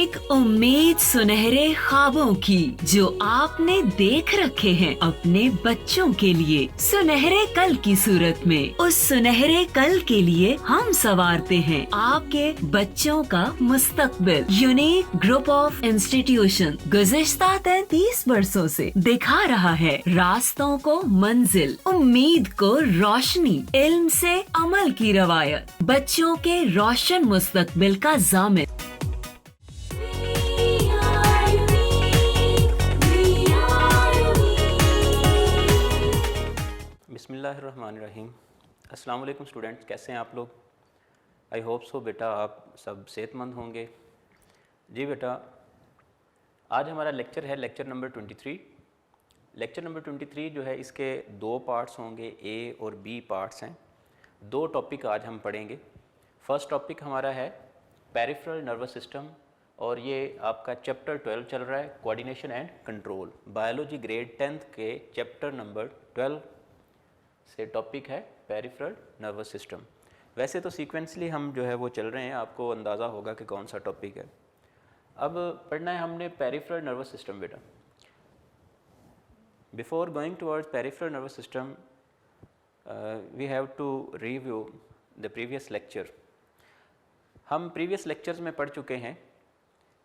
एक उम्मीद सुनहरे ख्वाबों की जो आपने देख रखे हैं अपने बच्चों के लिए, सुनहरे कल की सूरत में। उस सुनहरे कल के लिए हम संवारते हैं आपके बच्चों का मुस्तकबिल। यूनिक ग्रुप ऑफ इंस्टीट्यूशन गुज़िश्ता 33 वर्षों से दिखा रहा है रास्तों को मंजिल, उम्मीद को रोशनी, इल्म से अमल की रवायत, बच्चों के रोशन मुस्तकबिल का जामिन। बिस्मिल्लाहिर्रहमानिर्रहीम। अस्सलाम वालेकुम स्टूडेंट्स, कैसे हैं आप लोग? आई होप सो बेटा आप सब सेहतमंद होंगे। जी बेटा, आज हमारा लेक्चर है लेक्चर नंबर 23। लेक्चर नंबर 23 जो है इसके दो पार्ट्स होंगे, ए और बी पार्ट्स हैं। दो टॉपिक आज हम पढ़ेंगे। फर्स्ट टॉपिक हमारा है पेरिफेरल नर्वस सिस्टम और ये आपका चैप्टर 12 चल रहा है, coordination and control. Biology grade 10th के चैप्टर नंबर 12 से टॉपिक है पेरिफेरल नर्वस सिस्टम। वैसे तो सीक्वेंसली हम जो है वो चल रहे हैं, आपको अंदाज़ा होगा कि कौन सा टॉपिक है। अब पढ़ना है हमने पेरिफेरल नर्वस सिस्टम बेटा। Before going towards peripheral nervous system we have to review the previous lecture. हम प्रीवियस लेक्चर्स में पढ़ चुके हैं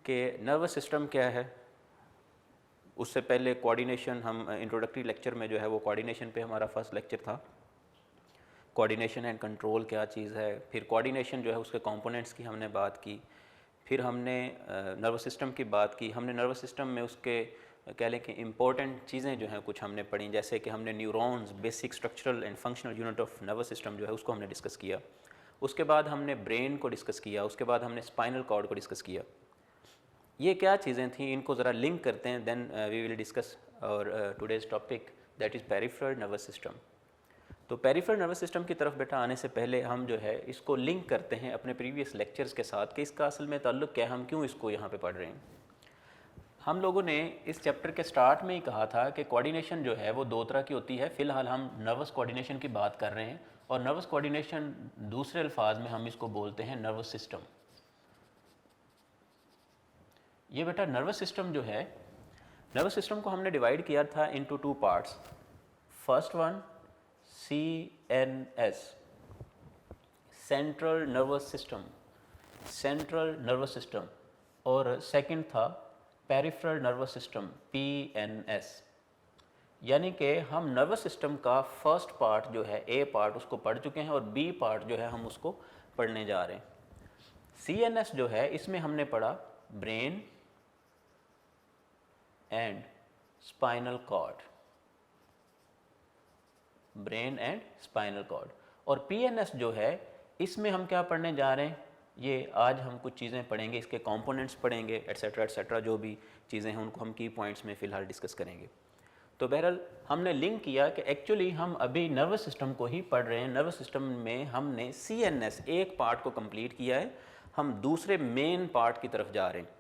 कि नर्वस सिस्टम क्या है। उससे पहले कोऑर्डिनेशन, हम इंट्रोडक्टरी लेक्चर में जो है वो कोऑर्डिनेशन पे हमारा फर्स्ट लेक्चर था। कोऑर्डिनेशन एंड कंट्रोल क्या चीज़ है, फिर कोऑर्डिनेशन जो है उसके कंपोनेंट्स की हमने बात की, फिर हमने नर्वस सिस्टम की बात की। हमने नर्वस सिस्टम में उसके कह लें कि इम्पोर्टेंट चीज़ें जो हैं कुछ हमने पढ़ी, जैसे कि हमने neurons, basic structural and functional unit of nervous system जो है उसको हमने डिस्कस किया। उसके बाद हमने ब्रेन को डिस्कस किया, उसके बाद हमने स्पाइनल कॉर्ड को डिस्कस किया। ये क्या चीज़ें थी, इनको ज़रा लिंक करते हैं, देन वी विल डिस्कस और today's topic that is peripheral nervous system. तो पेरिफेरल नर्वस सिस्टम की तरफ बेटा आने से पहले हम जो है इसको लिंक करते हैं अपने प्रीवियस लेक्चर्स के साथ कि इसका असल में ताल्लुक़ क्या है, हम क्यों इसको यहाँ पे पढ़ रहे हैं। हम लोगों ने इस चैप्टर के स्टार्ट में ही कहा था कि कोऑर्डिनेशन जो है वो दो तरह की होती है। फ़िलहाल हम नर्वस कोऑर्डिनेशन की बात कर रहे हैं और नर्वस कोऑर्डिनेशन दूसरे अल्फाज में हम इसको बोलते हैं नर्वस सिस्टम। ये बेटा नर्वस सिस्टम जो है, नर्वस सिस्टम को हमने डिवाइड किया था into two parts. First one CNS, central nervous system, central nervous system, और सेकंड था पेरिफेरल नर्वस सिस्टम PNS। यानी कि हम नर्वस सिस्टम का फर्स्ट पार्ट जो है, ए पार्ट, उसको पढ़ चुके हैं और बी पार्ट जो है हम उसको पढ़ने जा रहे हैं। CNS जो है इसमें हमने पढ़ा brain and spinal cord, brain and spinal cord. और PNS जो है इसमें हम क्या पढ़ने जा रहे हैं, ये आज हम कुछ चीज़ें पढ़ेंगे, इसके कंपोनेंट्स पढ़ेंगे, एट्सेट्रा एट्सेट्रा, जो भी चीज़ें हैं उनको हम की पॉइंट्स में फ़िलहाल डिस्कस करेंगे। तो बहरहाल हमने लिंक किया कि एक्चुअली हम अभी नर्वस सिस्टम को ही पढ़ रहे हैं। नर्वस सिस्टम में हमने CNS एक पार्ट को कंप्लीट किया है, हम दूसरे मेन पार्ट की तरफ जा रहे हैं।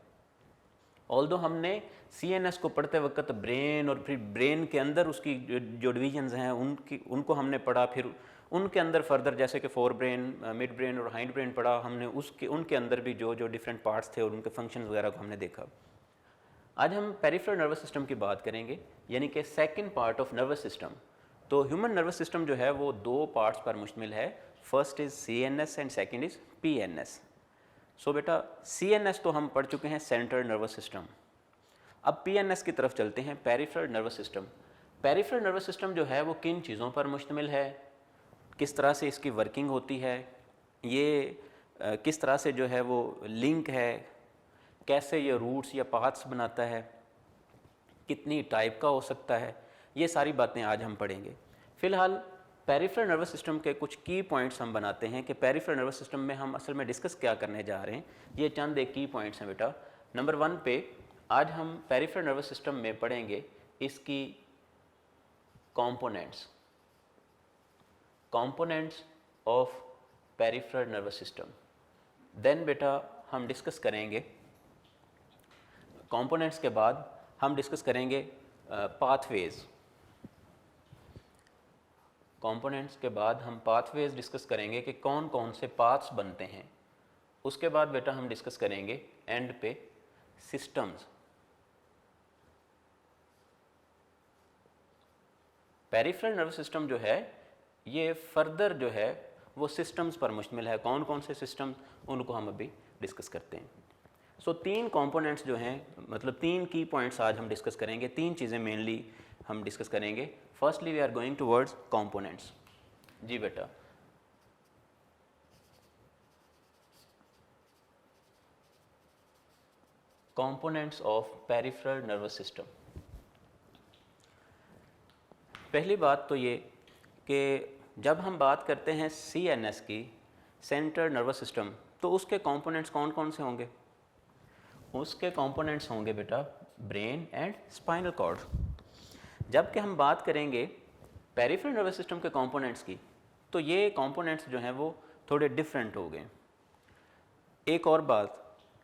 ऑल्दो हमने CNS को पढ़ते वक्त ब्रेन और फिर ब्रेन के अंदर उसकी जो डिवीजन्स हैं उनको हमने पढ़ा, फिर उनके अंदर फर्दर जैसे कि फोर ब्रेन, मिड ब्रेन और हाइंड ब्रेन पढ़ा हमने, उनके अंदर भी जो डिफरेंट पार्ट्स थे और उनके फंक्शंस वगैरह को हमने देखा। आज हम पेरिफेरल नर्वस सिस्टम की बात करेंगे, यानी कि second part of nervous system. तो ह्यूमन नर्वस सिस्टम जो है वो दो पार्ट्स पर मुश्तमिल है। First is CNS and second is PNS। सो बेटा CNS तो हम पढ़ चुके हैं, सेंट्रल नर्वस सिस्टम। अब PNS की तरफ चलते हैं, peripheral nervous system. Peripheral nervous system जो है वो किन चीज़ों पर मुश्तमिल है, किस तरह से इसकी वर्किंग होती है, ये किस तरह से जो है वो लिंक है, कैसे ये रूट्स या पाथ्स बनाता है, कितनी टाइप का हो सकता है, ये सारी बातें आज हम पढ़ेंगे। फ़िलहाल पेरिफेरल नर्वस सिस्टम के कुछ की पॉइंट्स हम बनाते हैं कि पेरिफेरल नर्वस सिस्टम में हम असल में डिस्कस क्या करने जा रहे हैं। ये चंद एक की पॉइंट्स हैं बेटा। नंबर 1 पे आज हम पेरिफेरल नर्वस सिस्टम में पढ़ेंगे इसकी components of peripheral nervous system. Then बेटा हम डिस्कस करेंगे कंपोनेंट्स के बाद हम डिस्कस करेंगे पाथवेज़। कंपोनेंट्स के बाद हम पाथवेज़ डिस्कस करेंगे कि कौन कौन से पाथ्स बनते हैं। उसके बाद बेटा हम डिस्कस करेंगे एंड पे सिस्टम्स। पेरिफेरल नर्वस सिस्टम जो है ये फर्दर जो है वो सिस्टम्स पर मुश्तमिल है। कौन कौन से सिस्टम, उनको हम अभी डिस्कस करते हैं। सो 3 कंपोनेंट्स जो हैं, मतलब 3 की पॉइंट्स आज हम डिस्कस करेंगे। 3 चीज़ें मेनली हम डिस्कस करेंगे। Firstly we are going towards components. जी बेटा, components of peripheral nervous system. पहली बात तो ये कि जब हम बात करते हैं CNS की, सेंट्रल नर्वस सिस्टम, तो उसके कंपोनेंट्स कौन कौन से होंगे? उसके कंपोनेंट्स होंगे बेटा ब्रेन एंड स्पाइनल कॉर्ड। जबकि हम बात करेंगे पेरिफेरल नर्वस सिस्टम के कंपोनेंट्स की, तो ये कंपोनेंट्स जो हैं वो थोड़े डिफरेंट हो गए। एक और बात,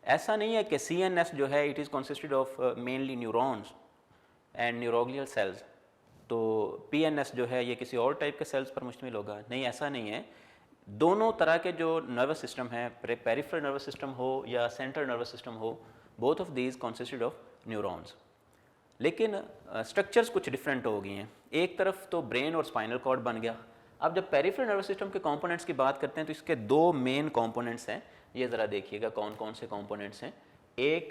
ऐसा नहीं है कि CNS जो है it is consisted of mainly neurons and neuroglial sales, तो PNS जो है ये किसी और टाइप के सेल्स पर मुश्तमिल होगा। नहीं, ऐसा नहीं है। दोनों तरह के जो नर्वस सिस्टम है, पेरिफेरल नर्वस सिस्टम हो या सेंट्रल नर्वस सिस्टम हो, both of these consisted of neurons. लेकिन स्ट्रक्चर्स कुछ डिफरेंट हो गई हैं। एक तरफ तो ब्रेन और स्पाइनल कॉर्ड बन गया। अब जब पेरिफेरल नर्वस सिस्टम के कंपोनेंट्स की बात करते हैं तो इसके 2 मेन कंपोनेंट्स हैं। ये ज़रा देखिएगा कौन कौन से कंपोनेंट्स हैं। एक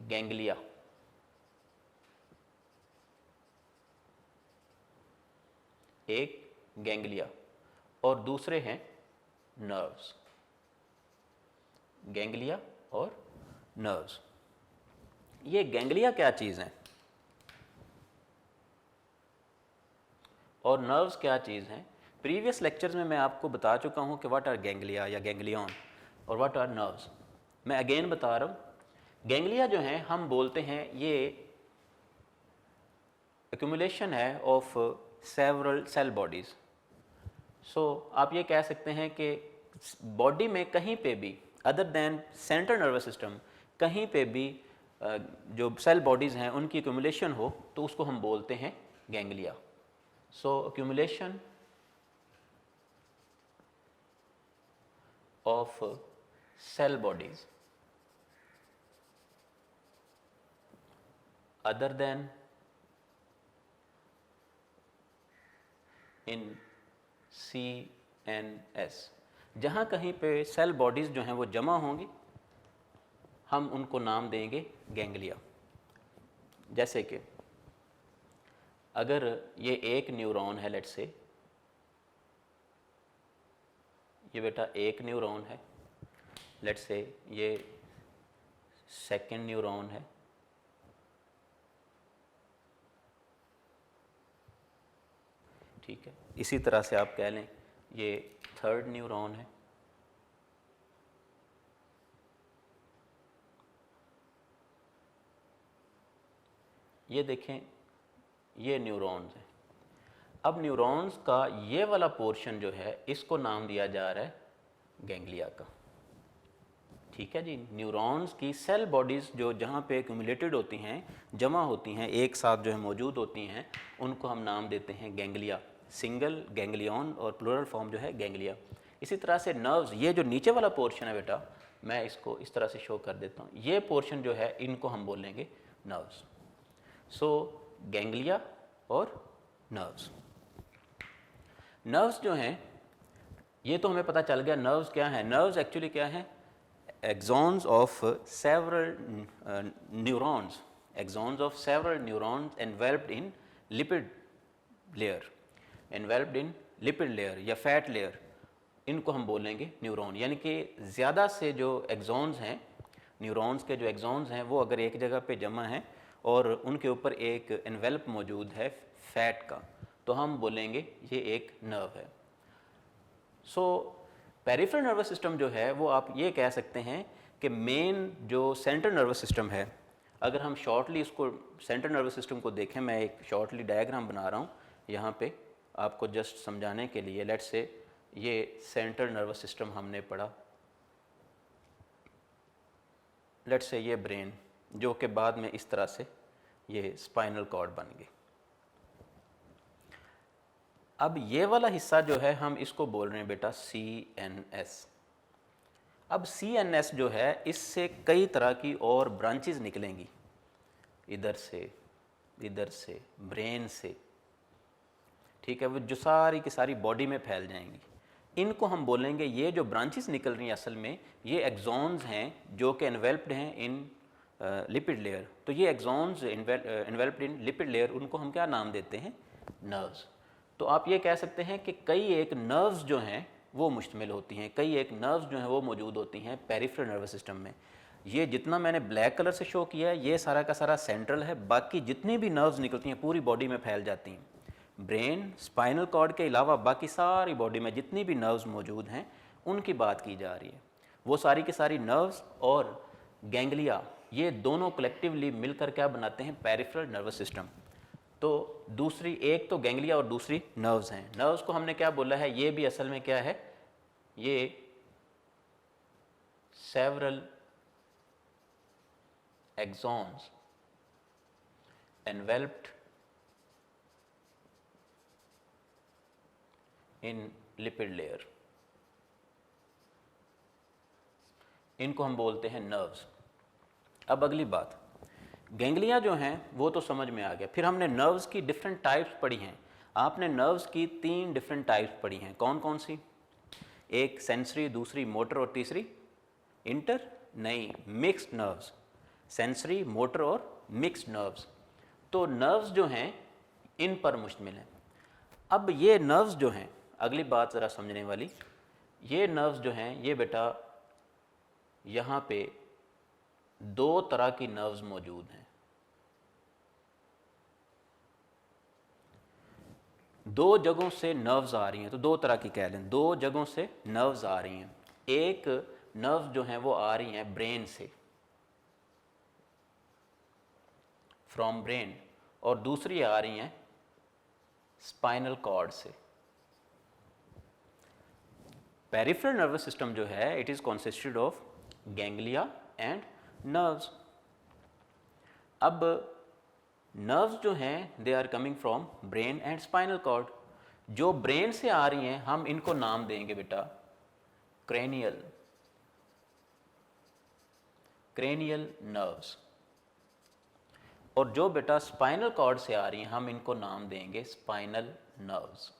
गैंग्लिया, और दूसरे हैं नर्व्स। गैंग्लिया और नर्व्स। ये गैंग्लिया क्या चीज़ है और नर्व्स क्या चीज़ हैं? प्रीवियस लेक्चर्स में मैं आपको बता चुका हूँ कि व्हाट आर गैंग्लिया या गैंग्लियन और व्हाट आर नर्व्स। मैं अगेन बता रहा हूँ। गैंग्लिया जो हैं हम बोलते हैं ये एक्यूमुलेशन है ऑफ सेवरल सेल बॉडीज़। सो आप ये कह सकते हैं कि बॉडी में कहीं पे भी other than central nervous system, कहीं पे भी जो सेल बॉडीज़ हैं उनकी एक्यूमुलेशन हो तो उसको हम बोलते हैं ganglia. So accumulation of cell bodies other than in CNS, जहाँ कहीं पे सेल बॉडीज़ जो हैं वो जमा होंगी, हम उनको नाम देंगे गैंग्लिया। जैसे कि अगर ये एक न्यूरॉन है, लेट्स से ये बेटा एक न्यूरॉन है, लेट्स से ये सेकंड न्यूरॉन है, ठीक है। इसी तरह से आप कह लें ये थर्ड न्यूरॉन है, ये देखें ये न्यूरॉन्स हैं। अब न्यूरॉन्स का ये वाला पोर्शन जो है इसको नाम दिया जा रहा है गैंग्लिया का, ठीक है जी। न्यूरॉन्स की सेल बॉडीज़ जो जहाँ पे एक्यूमुलेटेड होती हैं, जमा होती हैं, एक साथ जो है मौजूद होती हैं, उनको हम नाम देते हैं गैंग्लिया। सिंगल गैंग्लियन और प्लूरल फॉर्म जो है गैंग्लिया। इसी तरह से नर्व्स, ये जो नीचे वाला पोर्शन है बेटा, मैं इसको इस तरह से शो कर देता हूँ, ये पोर्शन जो है इनको हम बोलेंगे नर्व्स। सो गैंग्लिया और नर्व्स। नर्व्स जो हैं ये तो हमें पता चल गया नर्व्स क्या है। नर्व्स एक्चुअली क्या है? Axons of several neurons, axons of several neurons enveloped in lipid layer, enveloped in lipid layer या फैट लेयर, इनको हम बोलेंगे न्यूरॉन। यानी कि ज़्यादा से जो एक्सॉन्स हैं, न्यूरॉन्स के जो एक्सॉन्स हैं वो अगर एक जगह पे जमा हैं और उनके ऊपर एक एनवेल्प मौजूद है फैट का, तो हम बोलेंगे ये एक नर्व है। सो पेरिफेरल नर्वस सिस्टम जो है वो आप ये कह सकते हैं कि मेन जो सेंट्रल नर्वस सिस्टम है, अगर हम शॉर्टली इसको सेंट्रल नर्वस सिस्टम को देखें, मैं एक शॉर्टली डायग्राम बना रहा हूँ यहाँ पे आपको जस्ट समझाने के लिए। लेट्स से ये सेंट्रल नर्वस सिस्टम हमने पढ़ा, लेट्स से ये ब्रेन, जो कि बाद में इस तरह से ये स्पाइनल कॉर्ड बन गई। अब ये वाला हिस्सा जो है हम इसको बोल रहे हैं बेटा CNS। अब CNS जो है इससे कई तरह की और ब्रांचेस निकलेंगी, इधर से ब्रेन से, ठीक है, वो जो सारी की सारी बॉडी में फैल जाएंगी। इनको हम बोलेंगे, ये जो ब्रांचेस निकल रही हैं असल में ये एक्सॉन्स हैं जो कि इन्वेल्प्ड हैं इन लिपिड लेयर। तो ये axons enveloped in lipid layer, उनको हम क्या नाम देते हैं? नर्व्स। तो आप ये कह सकते हैं कि कई एक नर्व्स जो हैं वो मुश्तमिल होती हैं, कई एक नर्व्स जो हैं वो मौजूद होती हैं पेरिफेरल नर्वस सिस्टम में। ये जितना मैंने ब्लैक कलर से शो किया है ये सारा का सारा सेंट्रल है, बाकी जितनी भी नर्व्स निकलती हैं पूरी बॉडी में फैल जाती हैं। ब्रेन, स्पाइनल कॉर्ड के अलावा बाकी सारी बॉडी में जितनी भी नर्व्स मौजूद हैं उनकी बात की जा रही है। वो सारी की सारी नर्व्स और गैंग्लिया ये दोनों कलेक्टिवली मिलकर क्या बनाते हैं? Peripheral nervous system. तो दूसरी, एक तो गैंग्लिया और दूसरी नर्व्स हैं। नर्व्स को हमने क्या बोला है? ये भी असल में क्या है? ये several axons enveloped in lipid layer, इनको हम बोलते हैं नर्व्स। अब अगली बात, गैंग्लिया जो हैं वो तो समझ में आ गया। फिर हमने नर्व्स की डिफरेंट टाइप्स पढ़ी हैं। आपने नर्व्स की 3 डिफरेंट टाइप्स पढ़ी हैं। कौन कौन सी? एक सेंसरी, दूसरी मोटर और तीसरी इंटर नहीं, मिक्स्ड नर्व्स। सेंसरी, मोटर और मिक्स्ड नर्व्स। तो नर्व्स जो हैं इन पर मुश्तमिल हैं। अब ये नर्व्स जो हैं, अगली बात ज़रा समझने वाली, ये नर्व्स जो हैं ये बेटा यहाँ पे 2 तरह की नर्व्स मौजूद हैं। 2 जगहों से नर्व्स आ रही हैं, तो 2 तरह की कह लें, 2 जगहों से नर्व्स आ रही हैं। एक नर्व्स जो हैं वो आ रही हैं ब्रेन से, फ्रॉम ब्रेन, और दूसरी आ रही हैं स्पाइनल कॉर्ड से। पेरिफेरल नर्वस सिस्टम जो है it is consisted of ganglia and nerves. अब नर्व्स जो हैं they are coming from brain and spinal cord. जो ब्रेन से आ रही हैं हम इनको नाम देंगे बेटा क्रेनियल नर्व्स, और जो बेटा स्पाइनल कॉर्ड से आ रही हैं हम इनको नाम देंगे स्पाइनल नर्व्स।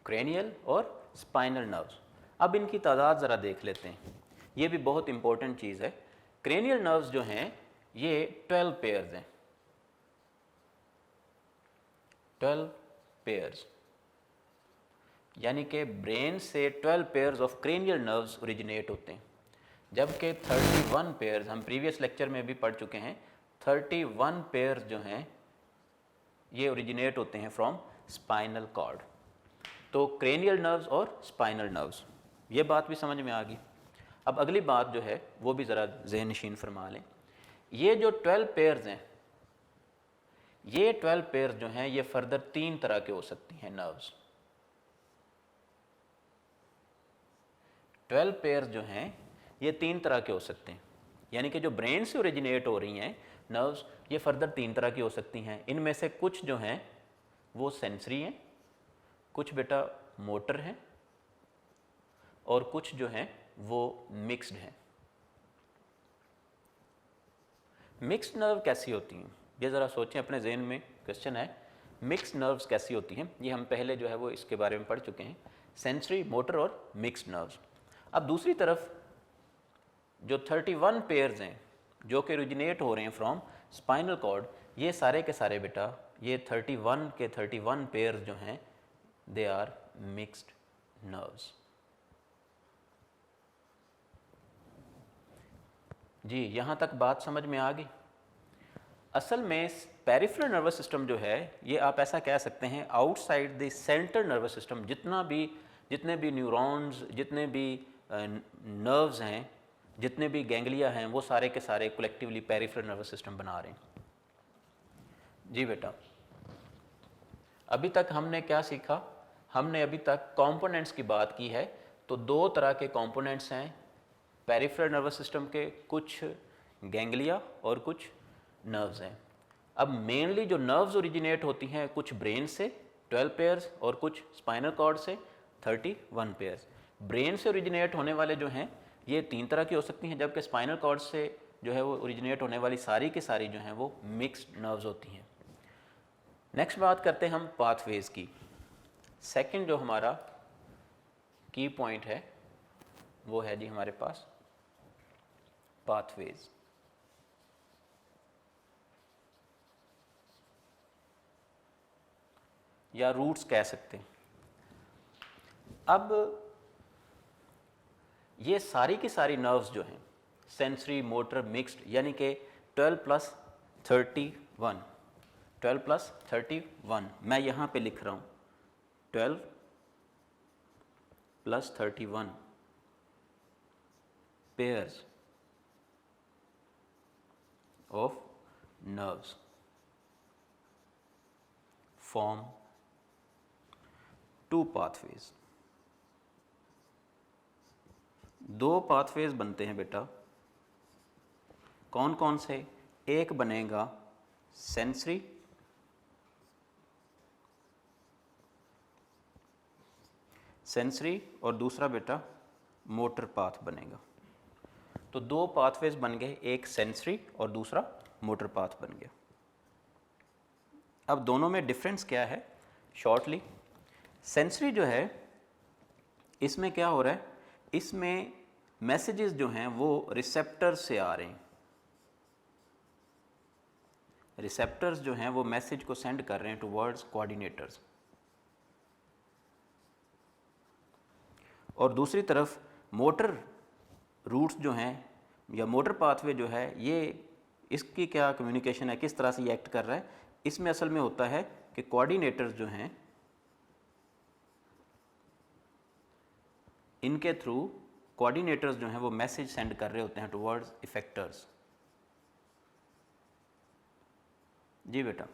क्रेनियल और स्पाइनल नर्व्स। अब इनकी तादाद ज़रा देख लेते हैं, ये भी बहुत इंपॉर्टेंट चीज़ है। क्रेनियल नर्व्स जो हैं ये 12 पेयर्स हैं, 12 पेयर्स, यानी कि ब्रेन से 12 pairs of cranial nerves originate होते हैं, जबकि 31 पेयर्स, हम प्रीवियस लेक्चर में भी पढ़ चुके हैं, 31 पेयर्स जो हैं ये ओरिजिनेट होते हैं फ्रॉम स्पाइनल कॉर्ड। तो क्रेनियल नर्व्स और स्पाइनल नर्व्स, ये बात भी समझ में आ गई। अब अगली बात जो है वो भी ज़रा ज़हन नशीन फरमा लें। ये जो 12 पेयर्स हैं, ये 12 पेयर्स जो हैं ये फर्दर 3 तरह के हो सकती हैं नर्व्स। 12 पेयर्स जो हैं ये 3 तरह के हो सकते हैं, यानी कि जो ब्रेन से ओरिजिनेट हो रही हैं नर्व्स ये फर्दर 3 तरह की हो सकती हैं। इनमें से कुछ जो हैं वो सेंसरी हैं, कुछ बेटा मोटर हैं, और कुछ जो हैं वो मिक्स्ड हैं। मिक्स्ड नर्व कैसी होती हैं, ये ज़रा सोचें, अपने जहन में क्वेश्चन है, मिक्स्ड नर्व्स कैसी होती हैं? ये हम पहले जो है वो इसके बारे में पढ़ चुके हैं, सेंसरी, मोटर और मिक्स्ड नर्व्स। अब दूसरी तरफ जो 31 पेयर्स हैं जो कि ओरिजिनेट हो रहे हैं फ्रॉम स्पाइनल कॉर्ड, ये सारे के सारे बेटा, ये 31 के 31 पेयर्स जो हैं दे आर मिक्स्ड नर्व्स। जी, यहाँ तक बात समझ में आ गई। असल में पेरिफेरल नर्वस सिस्टम जो है ये आप ऐसा कह सकते हैं outside the central nervous system, जितने भी न्यूरॉन्स, जितने भी नर्व्स हैं, जितने भी गैंग्लिया हैं, वो सारे के सारे कलेक्टिवली पेरिफेरल नर्वस सिस्टम बना रहे हैं। जी बेटा, अभी तक हमने क्या सीखा? हमने अभी तक कंपोनेंट्स की बात की है। तो 2 तरह के कंपोनेंट्स हैं पेरिफेरल नर्वस सिस्टम के, कुछ गैंग्लिया और कुछ नर्व्स हैं। अब मेनली जो नर्व्स ओरिजिनेट होती हैं कुछ ब्रेन से 12 पेयर्स और कुछ स्पाइनल कॉर्ड से 31 पेयर्स। ब्रेन से ओरिजिनेट होने वाले जो हैं ये 3 तरह की हो सकती हैं, जबकि स्पाइनल कॉर्ड से जो है वो ओरिजिनेट होने वाली सारी की सारी जो हैं वो मिक्स्ड नर्व्स होती हैं। नेक्स्ट बात करते हैं हम पाथवेज की। सेकंड जो हमारा की पॉइंट है वो है जी हमारे पास पाथवेज। या रूट्स कह सकते हैं। अब ये सारी की सारी नर्व्स जो हैं सेंसरी मोटर मिक्स्ड यानी कि 12 + 31, 12 + 31 मैं यहाँ पे लिख रहा हूँ 12 + 31 pairs of nerves form 2 pathways. 2 pathways बनते हैं बेटा। कौन कौन से? एक बनेगा सेंसरी और दूसरा बेटा मोटर पाथ बनेगा। तो 2 पाथवेज बन गए, एक सेंसरी और दूसरा मोटर पाथ बन गया। अब दोनों में डिफरेंस क्या है शॉर्टली। सेंसरी जो है इसमें क्या हो रहा है, इसमें मैसेजेस जो हैं वो रिसेप्टर से आ रहे हैं। रिसेप्टर्स जो हैं वो मैसेज को सेंड कर रहे हैं टुवर्ड्स कोऑर्डिनेटर्स। और दूसरी तरफ मोटर रूट्स जो हैं या मोटर पाथवे जो है ये इसकी क्या कम्युनिकेशन है, किस तरह से ये एक्ट कर रहा है। इसमें असल में होता है कि कोऑर्डिनेटर्स जो हैं इनके थ्रू कोऑर्डिनेटर्स जो हैं वो मैसेज सेंड कर रहे होते हैं टुवर्ड्स इफेक्टर्स। जी बेटा,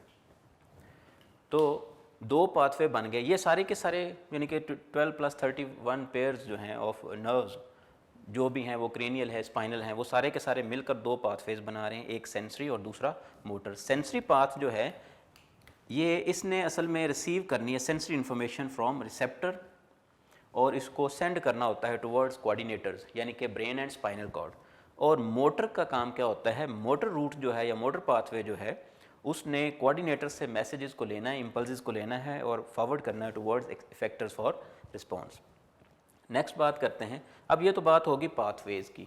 तो 2 पाथवे बन गए। ये सारे के सारे यानी कि 12 + 31 पेयर्स जो हैं ऑफ नर्व्स जो भी हैं वो क्रेनियल है, स्पाइनल हैं, वो सारे के सारे मिलकर 2 पाथवेज बना रहे हैं, एक सेंसरी और दूसरा मोटर। सेंसरी पाथ जो है ये इसने असल में रिसीव करनी है सेंसरी इंफॉर्मेशन फ्रॉम रिसेप्टर और इसको सेंड करना होता है टुवर्ड्स कोऑर्डिनेटर्स यानी कि ब्रेन एंड स्पाइनल कॉर्ड। और मोटर का काम क्या होता है, मोटर रूट जो है या मोटर पाथवे जो है उसने कोऑर्डिनेटर से मैसेजेस को लेना है, इम्पल्सेस को लेना है और फॉरवर्ड करना है towards effectors for response. Next बात करते हैं। अब ये तो बात होगी पाथवेज की।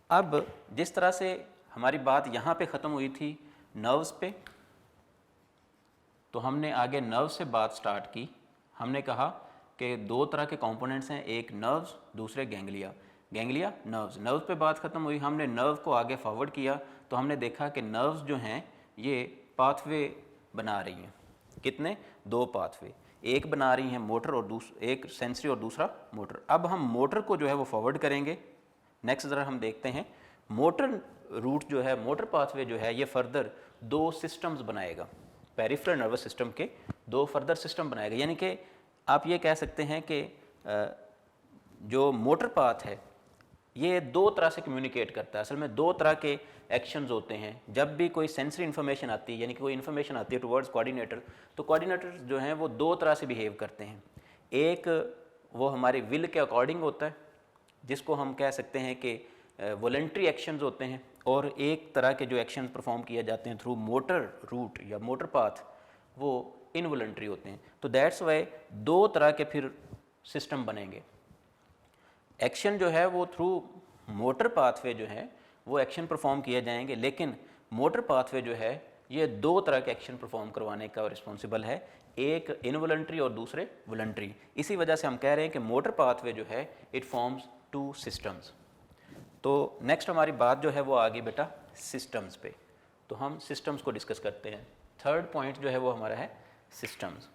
अब जिस तरह से हमारी बात यहाँ पे ख़त्म हुई थी नर्व्स पे, तो हमने आगे नर्व से बात स्टार्ट की। हमने कहा कि 2 तरह के कंपोनेंट्स हैं, एक नर्व्स दूसरे गैंग्लिया। गैंग्लिया नर्व्स पे बात ख़त्म हुई। हमने नर्व को आगे फॉरवर्ड किया तो हमने देखा कि नर्व्स जो हैं ये पाथवे बना रही हैं। कितने? 2 पाथवे, एक बना रही हैं मोटर और एक सेंसरी और दूसरा मोटर। अब हम मोटर को जो है वो फॉरवर्ड करेंगे। नेक्स्ट ज़रा हम देखते हैं मोटर रूट जो है, मोटर पाथवे जो है ये फर्दर 2 सिस्टम्स बनाएगा। पेरिफेरल नर्वस सिस्टम के 2 फर्दर सिस्टम बनाएगा। यानी कि आप ये कह सकते हैं कि जो मोटर पाथ है ये 2 तरह से कम्युनिकेट करता है। असल में 2 तरह के एक्शंस होते हैं। जब भी कोई सेंसरी इन्फॉर्मेशन आती है यानी कि कोई इन्फॉर्मेशन आती है टुवर्ड्स कोऑर्डिनेटर, तो कोऑर्डिनेटर जो हैं वो 2 तरह से बिहेव करते हैं। एक वो हमारी विल के अकॉर्डिंग होता है जिसको हम कह सकते हैं कि वॉलंटरी एक्शंस होते हैं, और एक तरह के जो एक्शंस परफॉर्म किए जाते हैं थ्रू मोटर रूट या मोटर पाथ वो इनवॉलंटरी होते हैं। तो दैट्स वाई 2 तरह के फिर सिस्टम बनेंगे। एक्शन जो है वो थ्रू मोटर पाथवे जो है वो एक्शन परफॉर्म किए जाएंगे, लेकिन मोटर पाथवे जो है ये 2 तरह के एक्शन परफॉर्म करवाने का रिस्पॉन्सिबल है, एक इनवॉलंटरी और दूसरे वॉलंटरी। इसी वजह से हम कह रहे हैं कि मोटर पाथवे जो है इट फॉर्म्स 2 सिस्टम्स। तो नेक्स्ट हमारी बात जो है वो आ गई बेटा सिस्टम्स पे। तो हम सिस्टम्स को डिस्कस करते हैं। थर्ड पॉइंट जो है वो हमारा है सिस्टम्स।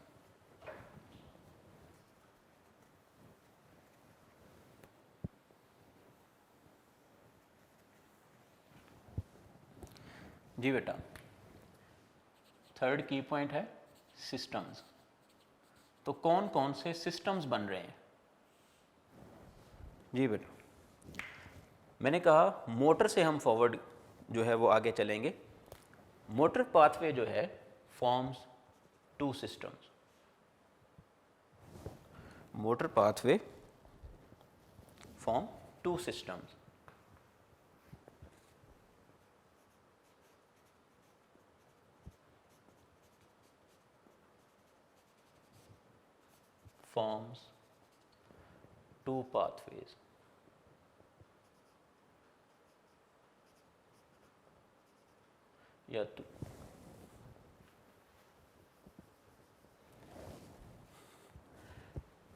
जी बेटा, थर्ड की पॉइंट है सिस्टम्स। तो कौन कौन से सिस्टम्स बन रहे हैं? जी बेटा, मैंने कहा मोटर से हम फॉरवर्ड जो है वो आगे चलेंगे। मोटर पाथवे जो है forms 2 systems. motor pathway form two systems. Forms two pathways. या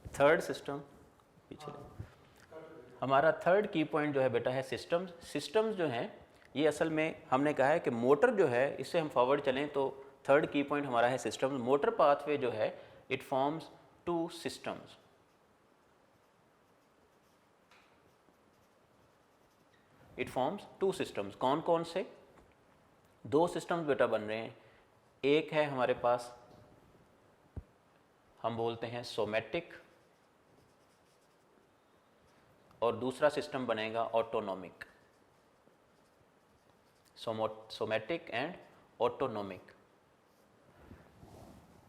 थर्ड सिस्टम पीछे हमारा थर्ड की पॉइंट जो है बेटा है सिस्टम्स। सिस्टम्स जो हैं ये असल में हमने कहा है कि मोटर जो है, इससे हम फॉरवर्ड चलें तो थर्ड की पॉइंट हमारा है सिस्टम्स। मोटर पाथवे जो है it forms two systems. It forms two systems. कौन कौन से? दो सिस्टम्स बेटा बन रहे हैं। एक है हमारे पास, हम बोलते हैं सोमैटिक, और दूसरा सिस्टम बनेगा autonomic. Somatic and autonomic.